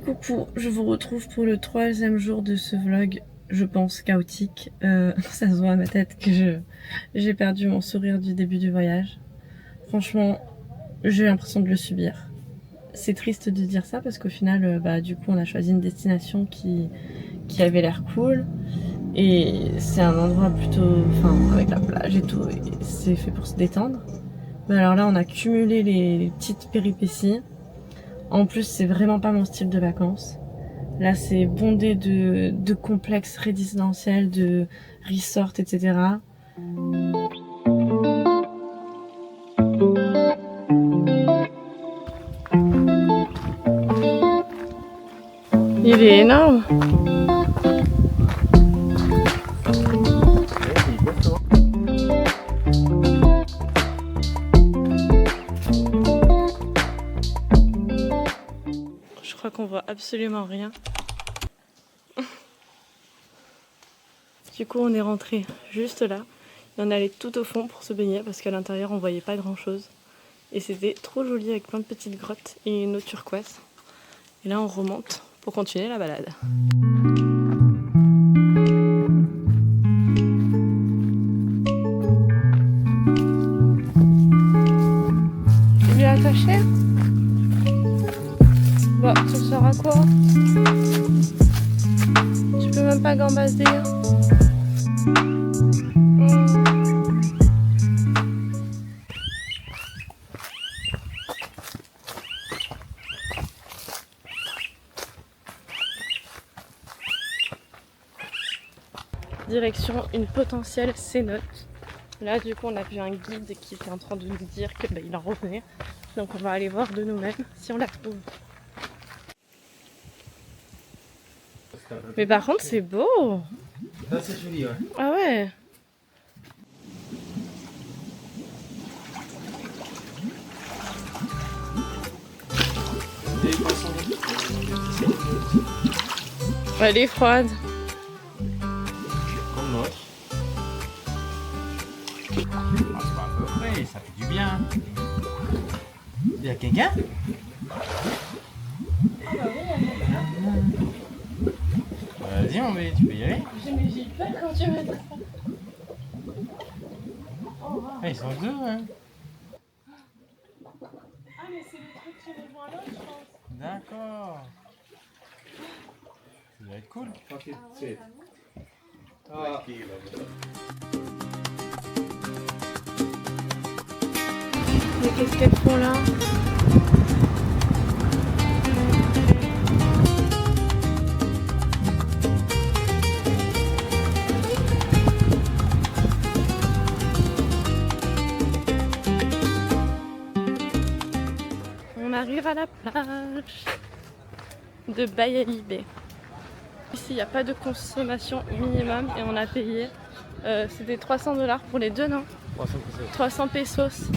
Coucou, je vous retrouve pour le 3e jour de ce vlog, je pense chaotique. Ça se voit à ma tête que j'ai perdu mon sourire du début du voyage. Franchement, j'ai l'impression de le subir. C'est triste de dire ça parce qu'au final, du coup, on a choisi une destination qui avait l'air cool. Et c'est un endroit plutôt, avec la plage et tout, et c'est fait pour se détendre. Mais alors là, on a cumulé les petites péripéties. En plus, c'est vraiment pas mon style de vacances. Là, c'est bondé de complexes résidentiels, de resorts, etc. Il est énorme. Je crois qu'on voit absolument rien. Du coup, on est rentré juste là. Et on est allé tout au fond pour se baigner parce qu'à l'intérieur, on voyait pas grand chose. Et c'était trop joli avec plein de petites grottes et une eau turquoise. Et là, on remonte pour continuer la balade. Il est attaché. Bon, ça sert à quoi? Tu peux même pas gambaser. Direction une potentielle cénote. Là, du coup, on a vu un guide qui était en train de nous dire qu'il en revenait. Donc, on va aller voir de nous-mêmes si on la trouve. Mais par contre, c'est beau. Là, c'est joli, ouais. Ah ouais. Elle est froide. Comme l'autre. C'est pas à peu près, ça fait du bien. Il y a quelqu'un? Vas-y mon bébé, tu peux y aller. J'ai eu peur quand tu m'as dit ça. Ah, ils sont deux, hein. Ah, mais c'est le truc qui rejoint l'autre, je pense. D'accord. Ça doit être cool. Mais qu'est-ce qu'elles font là? On arrive à la plage de Bayalibé. Ici, il n'y a pas de consommation minimum et on a payé. C'était 300$ pour les deux, non? 300 pesos.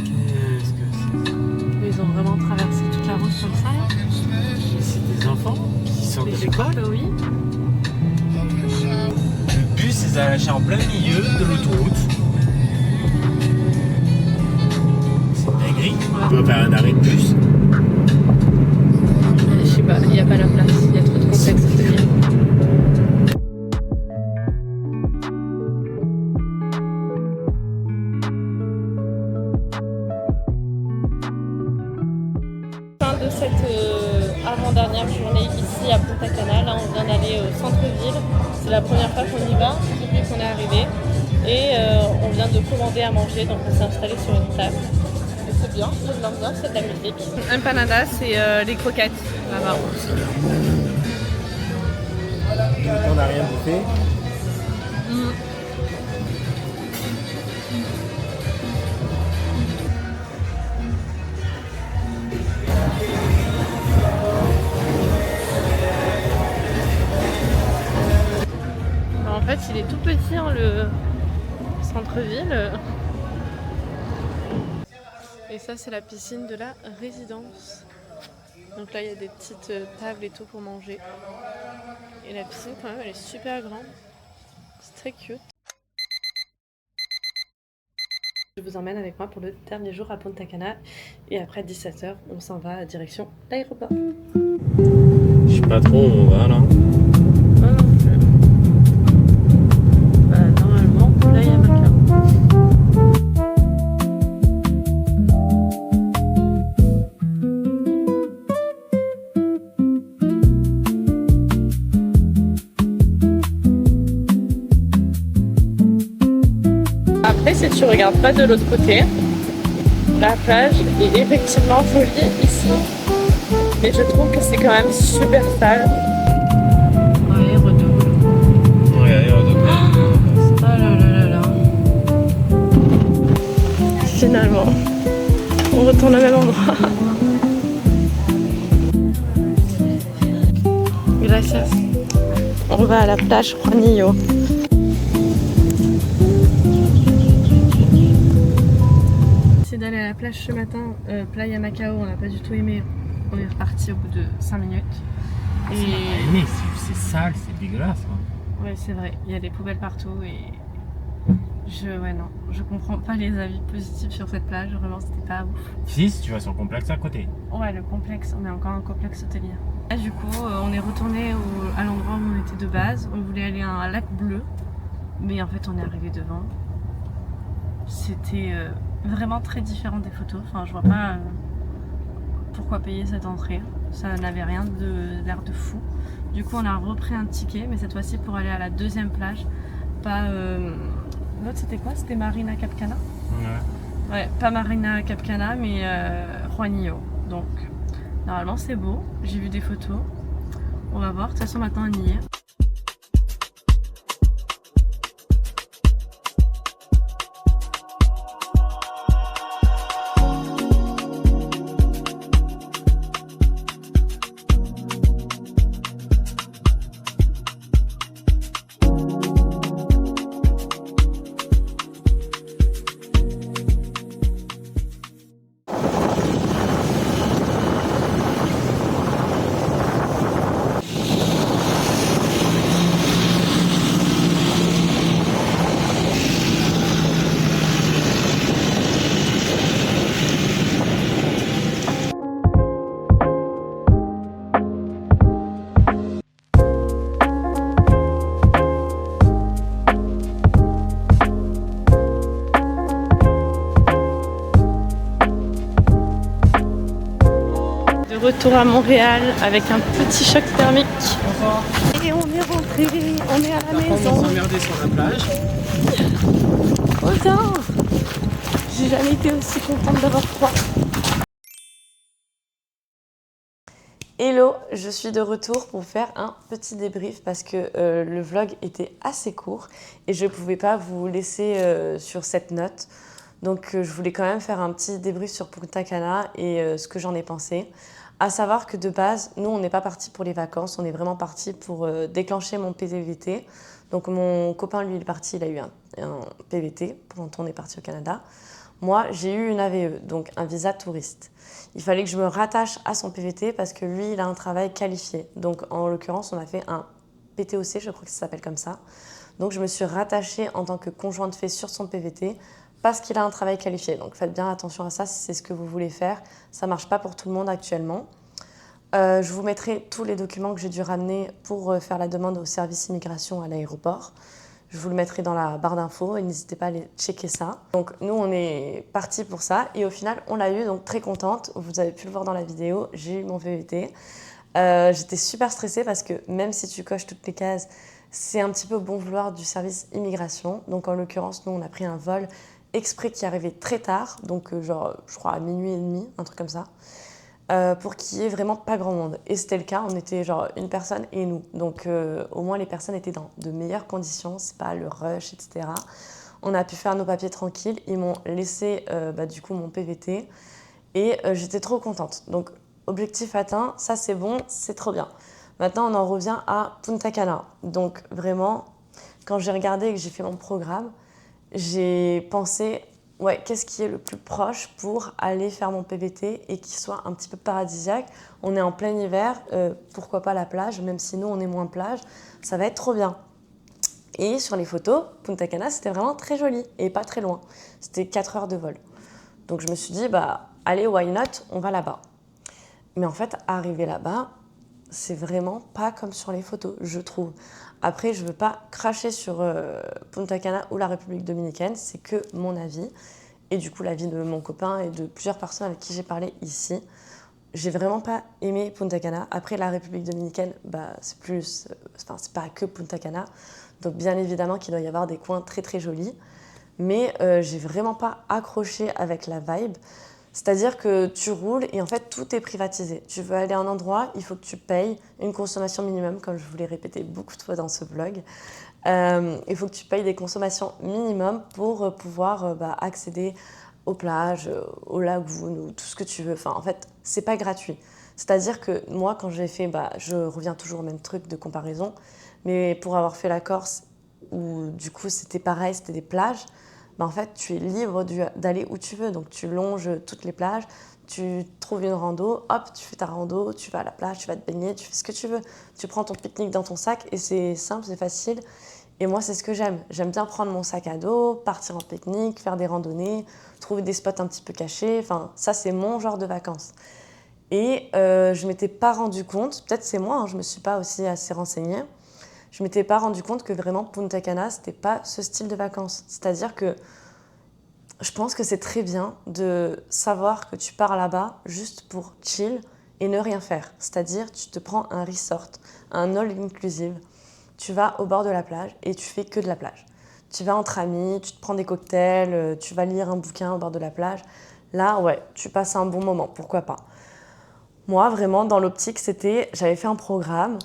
Qu'est-ce que c'est? Ils ont vraiment traversé toute la route comme ça. Là. C'est des enfants qui sortent de Des l'école. écoles, oui. Le bus les a lâchés en plein milieu de l'autoroute. C'est une dinguerie. On peut faire un arrêt de bus. Je sais pas, il n'y a pas la place, il y a trop de complexes à tenir. Fin de cette avant-dernière journée ici à Punta Cana. Là, on vient d'aller au centre-ville. C'est la première fois qu'on y va depuis qu'on est arrivé. Et on vient de commander à manger, donc on s'est installé sur une table. Et c'est bien, il y a de l'ambiance, c'est de la musique. Empanada, c'est les croquettes là-bas. On n'a rien bouffé. En fait, il est tout petit, hein, le centre-ville. Et ça, c'est la piscine de la résidence. Donc là, il y a des petites tables et tout pour manger. Et la piscine, quand même, elle est super grande. C'est très cute. Je vous emmène avec moi pour le dernier jour à Punta Cana. Et après 17h, on s'en va à direction l'aéroport. Je sais pas trop où on va là. Moi non plus. Bah, normalement, là, il y a Macao. Après, si tu regardes pas de l'autre côté, la plage est effectivement jolie ici. Mais je trouve que c'est quand même super sale. Ouais, redouble. Ouais, Oh là là là là. Finalement, on retourne au même endroit. Gracias. On va à la plage Juanillo. C'est d'aller à la plage ce matin, Playa Macao, on n'a pas du tout aimé. On est reparti au bout de 5 minutes. Et... c'est sale, c'est dégueulasse. Quoi. Ouais, c'est vrai, il y a des poubelles partout et je comprends pas les avis positifs sur cette plage, vraiment c'était pas ouf. Si tu vas sur le complexe à côté. Ouais, le complexe, on est encore un complexe hôtelier. Là, du coup, on est retourné à l'endroit où on était de base. On voulait aller à un lac bleu, mais en fait, on est arrivé devant. C'était vraiment très différent des photos. Enfin, je vois pas pourquoi payer cette entrée. Ça n'avait rien l'air de fou. Du coup, on a repris un ticket, mais cette fois-ci pour aller à la deuxième plage. Pas. L'autre, c'était quoi? C'était Marina Cap Cana? Ouais, pas Marina Cap Cana, mais Juanillo. Donc, normalement, c'est beau. J'ai vu des photos. On va voir. De toute façon, maintenant, on y est. Retour à Montréal avec un petit choc thermique. Bonsoir. Et on est rentré, on est à la maison. On va s'emmerder sur la plage. Putain, j'ai jamais été aussi contente d'avoir froid. Hello, je suis de retour pour faire un petit débrief parce que le vlog était assez court et je ne pouvais pas vous laisser sur cette note. Donc je voulais quand même faire un petit débrief sur Punta Cana et ce que j'en ai pensé. À savoir que de base, nous on n'est pas parti pour les vacances, on est vraiment parti pour déclencher mon PVT. Donc mon copain lui il est parti, il a eu un PVT quand on est parti au Canada. Moi j'ai eu une AVE, donc un visa touriste. Il fallait que je me rattache à son PVT parce que lui il a un travail qualifié. Donc en l'occurrence on a fait un PTOC, je crois que ça s'appelle comme ça. Donc je me suis rattachée en tant que conjointe de fait sur son PVT parce qu'il a un travail qualifié. Donc faites bien attention à ça si c'est ce que vous voulez faire. Ça ne marche pas pour tout le monde actuellement. Je vous mettrai tous les documents que j'ai dû ramener pour faire la demande au service immigration à l'aéroport. Je vous le mettrai dans la barre d'infos et n'hésitez pas à aller checker ça. Donc nous on est parti pour ça et au final on l'a eu, donc très contente. Vous avez pu le voir dans la vidéo, j'ai eu mon PVT. J'étais super stressée parce que même si tu coches toutes les cases, c'est un petit peu au bon vouloir du service immigration. Donc en l'occurrence nous on a pris un vol exprès qui arrivait très tard, donc genre je crois à minuit et demi, un truc comme ça, pour qu'il n'y ait vraiment pas grand monde. Et c'était le cas, on était genre une personne et nous. Donc au moins les personnes étaient dans de meilleures conditions, c'est pas le rush, etc. On a pu faire nos papiers tranquilles, ils m'ont laissé du coup mon PVT et j'étais trop contente. Donc objectif atteint, ça c'est bon, c'est trop bien. Maintenant on en revient à Punta Cana. Donc vraiment, quand j'ai regardé et que j'ai fait mon programme, j'ai pensé ouais, qu'est-ce qui est le plus proche pour aller faire mon PVT et qui soit un petit peu paradisiaque. On est en plein hiver, pourquoi pas la plage, même si nous on est moins plage, ça va être trop bien. Et sur les photos, Punta Cana, c'était vraiment très joli et pas très loin. C'était 4 heures de vol. Donc je me suis dit, bah allez, why not, on va là-bas. Mais en fait, arriver là-bas, c'est vraiment pas comme sur les photos, je trouve. Après, je veux pas cracher sur Punta Cana ou la République dominicaine, c'est que mon avis. Et du coup, l'avis de mon copain et de plusieurs personnes avec qui j'ai parlé ici. J'ai vraiment pas aimé Punta Cana. Après, la République dominicaine, bah, c'est plus. Enfin, c'est pas que Punta Cana. Donc, bien évidemment qu'il doit y avoir des coins très très jolis. Mais j'ai vraiment pas accroché avec la vibe. C'est-à-dire que tu roules et en fait tout est privatisé. Tu veux aller à un endroit, il faut que tu payes une consommation minimum, comme je vous l'ai répété beaucoup de fois dans ce vlog. Il faut que tu payes des consommations minimum pour pouvoir accéder aux plages, aux lagunes ou tout ce que tu veux. Enfin, en fait, c'est pas gratuit. C'est-à-dire que moi, quand j'ai fait, je reviens toujours au même truc de comparaison, mais pour avoir fait la Corse, où du coup c'était pareil, c'était des plages, en fait, tu es libre d'aller où tu veux. Donc, tu longes toutes les plages, tu trouves une rando, hop, tu fais ta rando, tu vas à la plage, tu vas te baigner, tu fais ce que tu veux. Tu prends ton pique-nique dans ton sac et c'est simple, c'est facile. Et moi, c'est ce que j'aime. J'aime bien prendre mon sac à dos, partir en pique-nique, faire des randonnées, trouver des spots un petit peu cachés. Enfin, ça, c'est mon genre de vacances. Et je ne m'étais pas rendu compte, peut-être c'est moi, je ne me suis pas aussi assez renseignée, je ne m'étais pas rendu compte que vraiment Punta Cana, ce n'était pas ce style de vacances. C'est-à-dire que je pense que c'est très bien de savoir que tu pars là-bas juste pour chill et ne rien faire. C'est-à-dire, tu te prends un resort, un all-inclusive, tu vas au bord de la plage et tu fais que de la plage. Tu vas entre amis, tu te prends des cocktails, tu vas lire un bouquin au bord de la plage. Là, ouais, tu passes un bon moment, pourquoi pas. Moi, vraiment, dans l'optique, j'avais fait un programme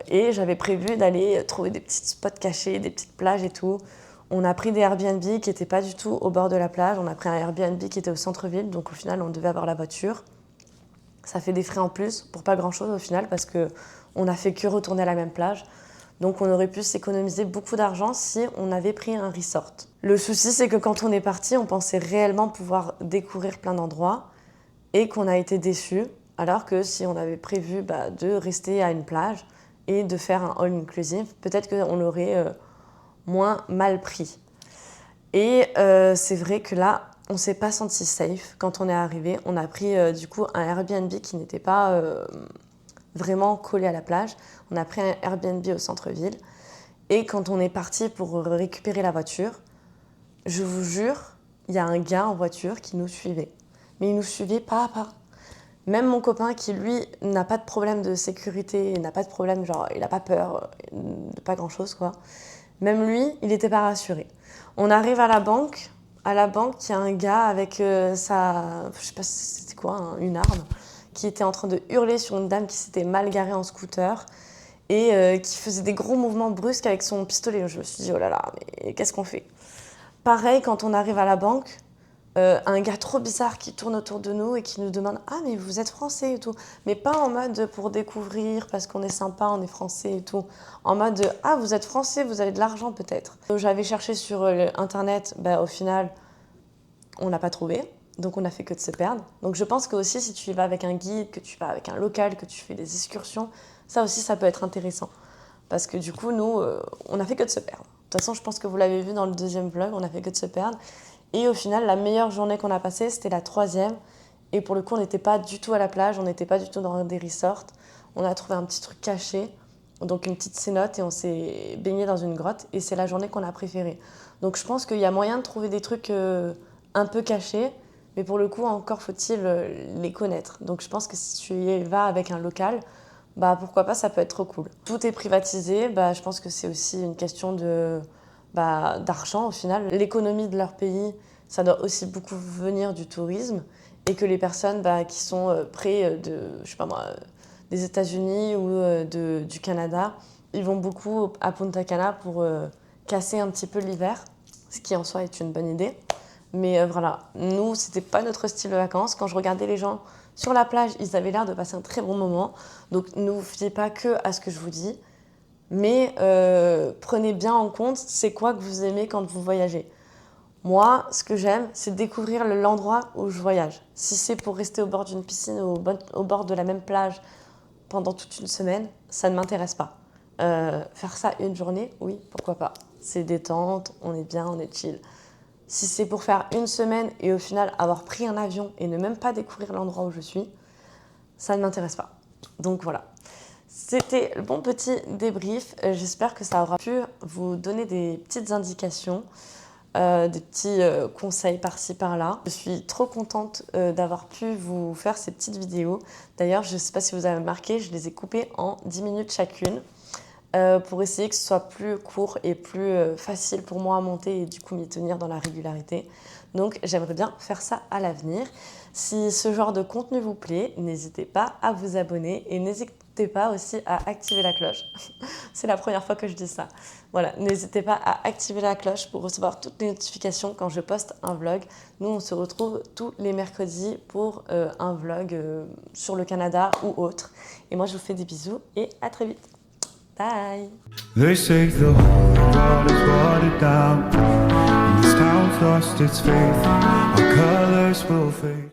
et j'avais prévu d'aller trouver des petits spots cachés, des petites plages et tout. On a pris des Airbnb qui n'étaient pas du tout au bord de la plage. On a pris un Airbnb qui était au centre-ville, donc au final, on devait avoir la voiture. Ça fait des frais en plus pour pas grand-chose au final parce qu'on a fait que retourner à la même plage. Donc on aurait pu s'économiser beaucoup d'argent si on avait pris un resort. Le souci, c'est que quand on est parti, on pensait réellement pouvoir découvrir plein d'endroits et qu'on a été déçus. Alors que si on avait prévu de rester à une plage et de faire un all-inclusive, peut-être qu'on l'aurait moins mal pris. Et c'est vrai que là, on ne s'est pas senti safe quand on est arrivé. On a pris du coup un Airbnb qui n'était pas vraiment collé à la plage. On a pris un Airbnb au centre-ville. Et quand on est parti pour récupérer la voiture, je vous jure, il y a un gars en voiture qui nous suivait. Mais il nous suivait pas à pas. Même mon copain qui, lui, n'a pas de problème de sécurité, n'a pas de problème, genre, il n'a pas peur de pas grand-chose, quoi. Même lui, il n'était pas rassuré. On arrive à la banque. À la banque, il y a un gars avec je sais pas si c'était quoi, une arme, qui était en train de hurler sur une dame qui s'était mal garée en scooter et qui faisait des gros mouvements brusques avec son pistolet. Je me suis dit, oh là là, mais qu'est-ce qu'on fait? Pareil, quand on arrive à la banque, un gars trop bizarre qui tourne autour de nous et qui nous demande « Ah, mais vous êtes français et tout ». Mais pas en mode pour découvrir, parce qu'on est sympa, on est français et tout. En mode « Ah, vous êtes français, vous avez de l'argent peut-être ». J'avais cherché sur Internet, au final, on l'a pas trouvé. Donc on a fait que de se perdre. Donc je pense que aussi si tu y vas avec un guide, que tu vas avec un local, que tu fais des excursions, ça aussi ça peut être intéressant. Parce que du coup, nous, on a fait que de se perdre. De toute façon, je pense que vous l'avez vu dans le deuxième vlog, on a fait que de se perdre. Et au final, la meilleure journée qu'on a passée, c'était la 3e. Et pour le coup, on n'était pas du tout à la plage, on n'était pas du tout dans des resorts. On a trouvé un petit truc caché, donc une petite cénote, et on s'est baigné dans une grotte. Et c'est la journée qu'on a préférée. Donc je pense qu'il y a moyen de trouver des trucs un peu cachés, mais pour le coup, encore faut-il les connaître. Donc je pense que si tu y vas avec un local, pourquoi pas, ça peut être trop cool. Tout est privatisé, je pense que c'est aussi une question d'argent au final. L'économie de leur pays, ça doit aussi beaucoup venir du tourisme et que les personnes qui sont près des États-Unis ou du Canada, ils vont beaucoup à Punta Cana pour casser un petit peu l'hiver, ce qui en soi est une bonne idée. Mais voilà, nous, c'était pas notre style de vacances. Quand je regardais les gens sur la plage, ils avaient l'air de passer un très bon moment. Donc ne vous fiez pas que à ce que je vous dis, mais prenez bien en compte c'est quoi que vous aimez quand vous voyagez. Moi, ce que j'aime, c'est découvrir l'endroit où je voyage. Si c'est pour rester au bord d'une piscine ou au bord de la même plage pendant toute une semaine, ça ne m'intéresse pas. Faire ça une journée, oui, pourquoi pas. C'est détente, on est bien, on est chill. Si c'est pour faire une semaine et au final avoir pris un avion et ne même pas découvrir l'endroit où je suis, ça ne m'intéresse pas. Donc voilà. C'était le bon petit débrief. J'espère que ça aura pu vous donner des petites indications, des petits conseils par-ci par-là. Je suis trop contente d'avoir pu vous faire ces petites vidéos. D'ailleurs, je ne sais pas si vous avez remarqué, je les ai coupées en 10 minutes chacune pour essayer que ce soit plus court et plus facile pour moi à monter et du coup m'y tenir dans la régularité. Donc j'aimerais bien faire ça à l'avenir. Si ce genre de contenu vous plaît, n'hésitez pas à vous abonner et n'hésitez pas aussi à activer la cloche. C'est la première fois que je dis ça. Voilà, n'hésitez pas à activer la cloche pour recevoir toutes les notifications quand je poste un vlog. Nous, on se retrouve tous les mercredis pour un vlog sur le Canada ou autre. Et moi, je vous fais des bisous et à très vite. Bye. They say the whole world is watered down, and this town's lost its faith. Our colors will fade.